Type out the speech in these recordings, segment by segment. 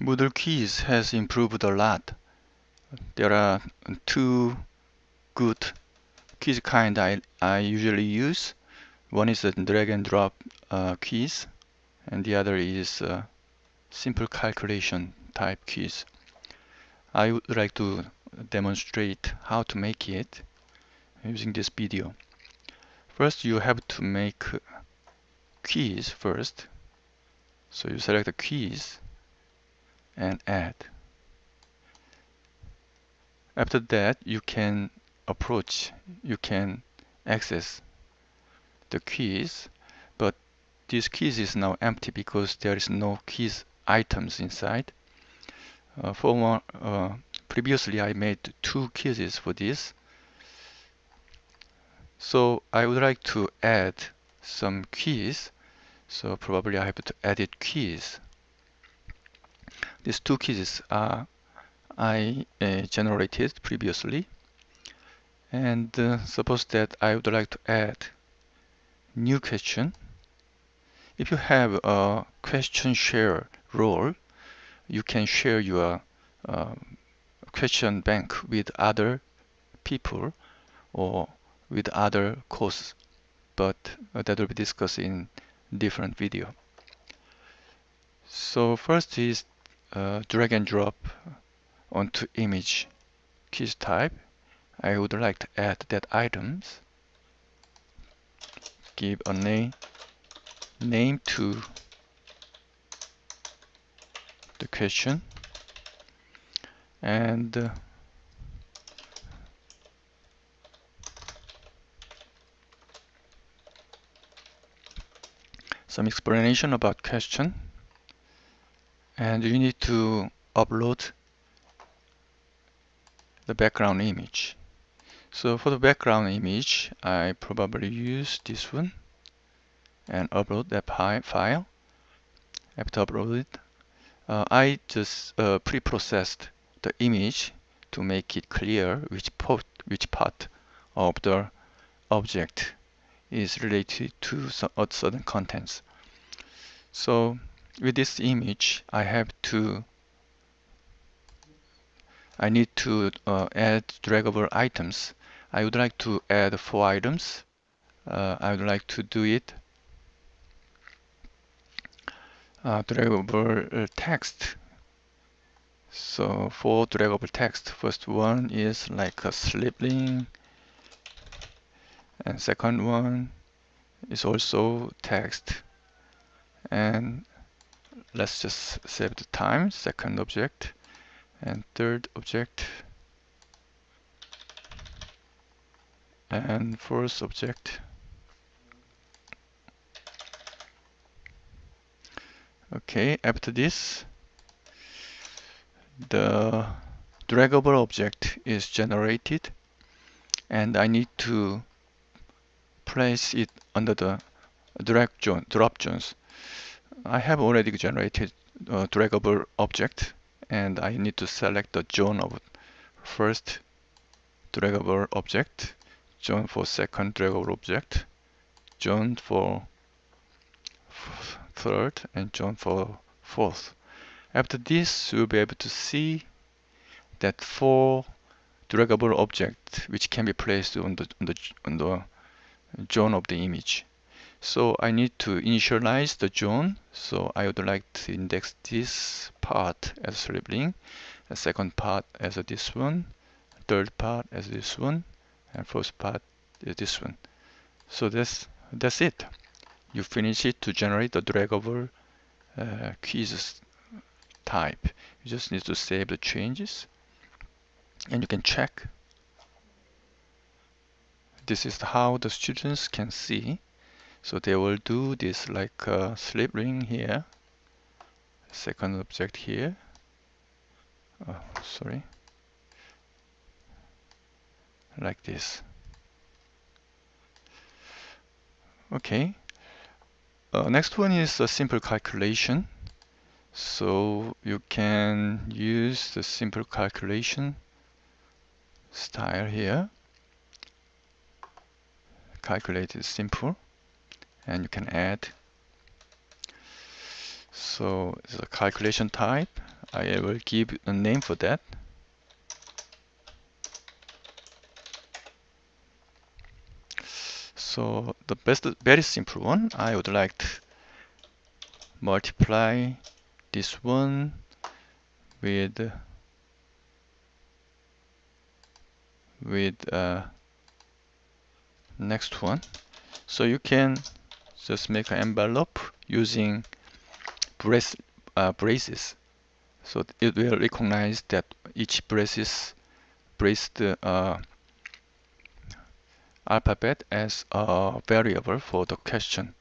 Moodle quiz has improved a lot. There are two good quiz kind I usually use. One is a drag and drop quiz, and the other is a simple calculation type quiz. I would like to demonstrate how to make it using this video. First, you have to make quiz first. So you select the quiz and add. After that, you can access the quiz, but this quiz is now empty because there is no quiz items inside. Previously I made two quizzes for this. So I would like to add some quiz. So probably I have to edit quiz. These two quizzes are I generated previously. And suppose that I would like to add new question. If you have a question share role, you can share your question bank with other people or with other courses, but that will be discussed in different video. So first is drag and drop onto image quiz type. I would like to add that items. Give a name to the question, and some explanation about question, and you need to upload the background image. So for the background image, I probably use this one and upload that file. After upload it, I just pre-processed the image to make it clear which part of the object is related to certain contents. So with this image, I need to add draggable items. I would like to add 4 items. I would like to do it draggable text. So for draggable text, first one is like a slip link, and second one is also text. And let's just save the time. Second object and third object and fourth object. Okay, after this, the draggable object is generated, and I need to place it under the drop zones. I have already generated a draggable object, and I need to select the zone of first draggable object, zone for second draggable object, zone for third, and zone for fourth. After this, you'll be able to see that 4 draggable objects which can be placed on the zone of the image. So I need to initialize the zone. So I would like to index this part as slip link, the second part as this one, third part as this one, and fourth part is this one. So that's it. You finish it to generate the draggable quiz type. You just need to save the changes, and you can check. This is how the students can see. So they will do this like a slip ring here, second object here. Sorry, like this. Okay. Next one is a simple calculation. So you can use the simple calculation style here. Calculate is simple, and you can add. So it's a calculation type. I will give a name for that. So the very simple one, I would like to multiply this one with next one. So you can just make an envelope using braces. So it will recognize that each braces braced alphabet as a variable for the question.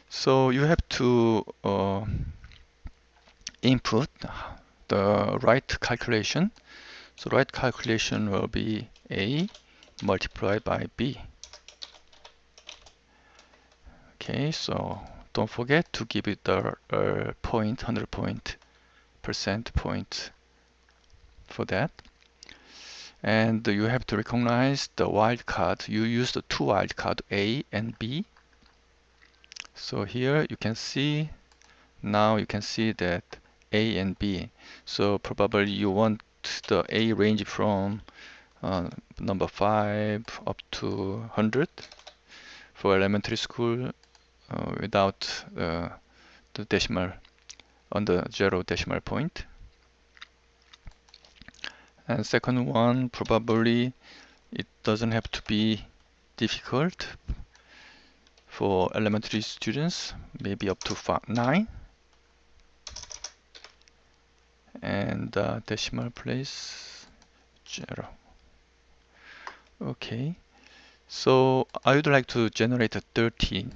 So you have to input the right calculation. So right calculation will be A multiplied by B. Okay, so don't forget to give it the 100% point for that. And you have to recognize the wildcard. You use the two wildcard A and B. So here you can see, now you can see that A and B. So probably you want the A range from number 5 up to 100 for elementary school without the decimal on the 0 decimal point. And second one, probably it doesn't have to be difficult for elementary students, maybe up to 9. And decimal place 0. Okay, so I would like to generate a 30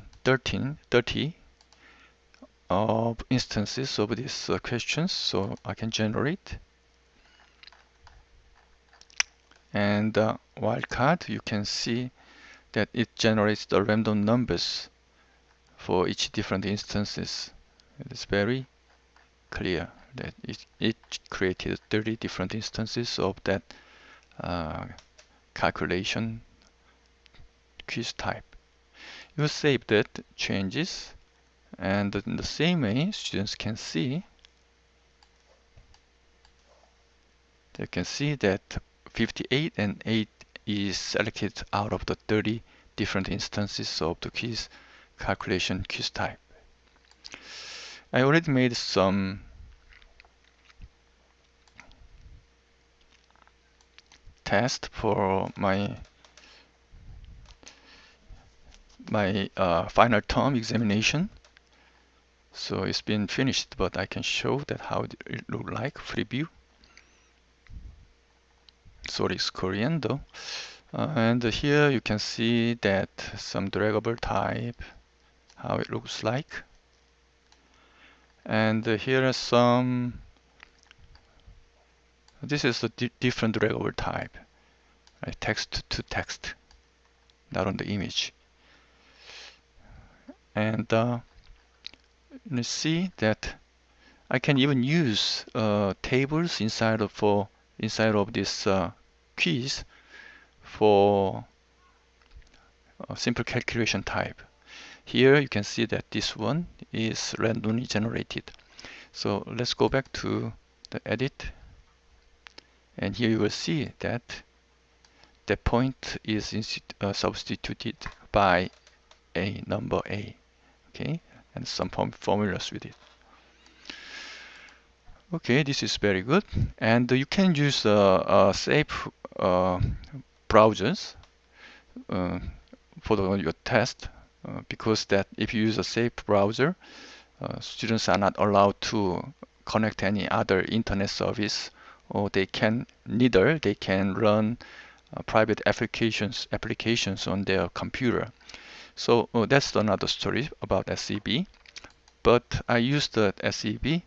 of instances of these questions, so I can generate. And wildcard, you can see that it generates the random numbers for each different instances. It's very clear that it created 30 different instances of that calculation quiz type. You save that changes, and in the same way, students can see. They can see that 58 and 8 is selected out of the 30 different instances of the quiz calculation quiz type. I already made some test for my final term examination. So it's been finished, but I can show that how it look like preview. Sorry, it's Korean though. And here you can see that some draggable type, how it looks like. And here are some, this is a different draggable type, right? Text to text, not on the image. And you see that I can even use tables inside of this quiz for a simple calculation type. Here you can see that this one is randomly generated. So let's go back to the edit, and here you will see that the point is substituted by a number A, okay, and some formulas with it. Okay, this is very good, and you can use safe browsers for your test, because that if you use a safe browser, students are not allowed to connect any other internet service, or they can run private applications on their computer. So that's another story about SEB. But I used the SEB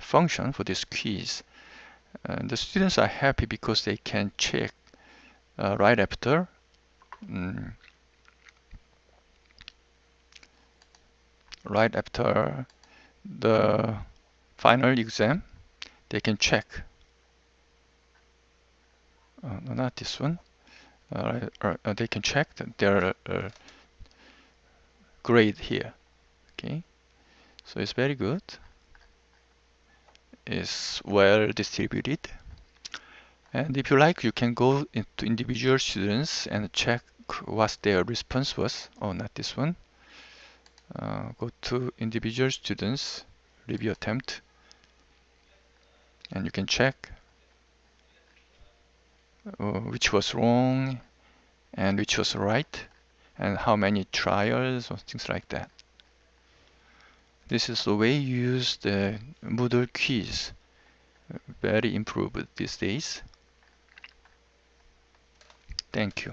function for this quiz. And the students are happy because they can check right after the final exam. They can check. No, not this one. they can check their grade here. Okay, so it's very good. It's well distributed. And if you like, you can go into individual students and check what their response was. Oh, not this one. Go to individual students, review attempt, and you can check which was wrong and which was right, and how many trials or things like that. This is the way you use the Moodle quiz. Very improved these days. Thank you.